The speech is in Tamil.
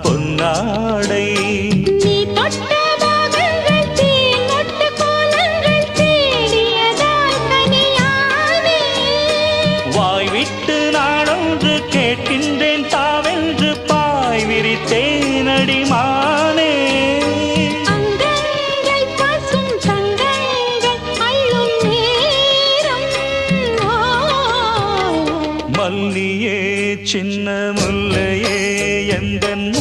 பொன்னாடை வாய் விட்டு நாடொன்று கேட்கின்றேன் தாவென்று பாய் விரித்தேனடி மானே மல்லியே சின்ன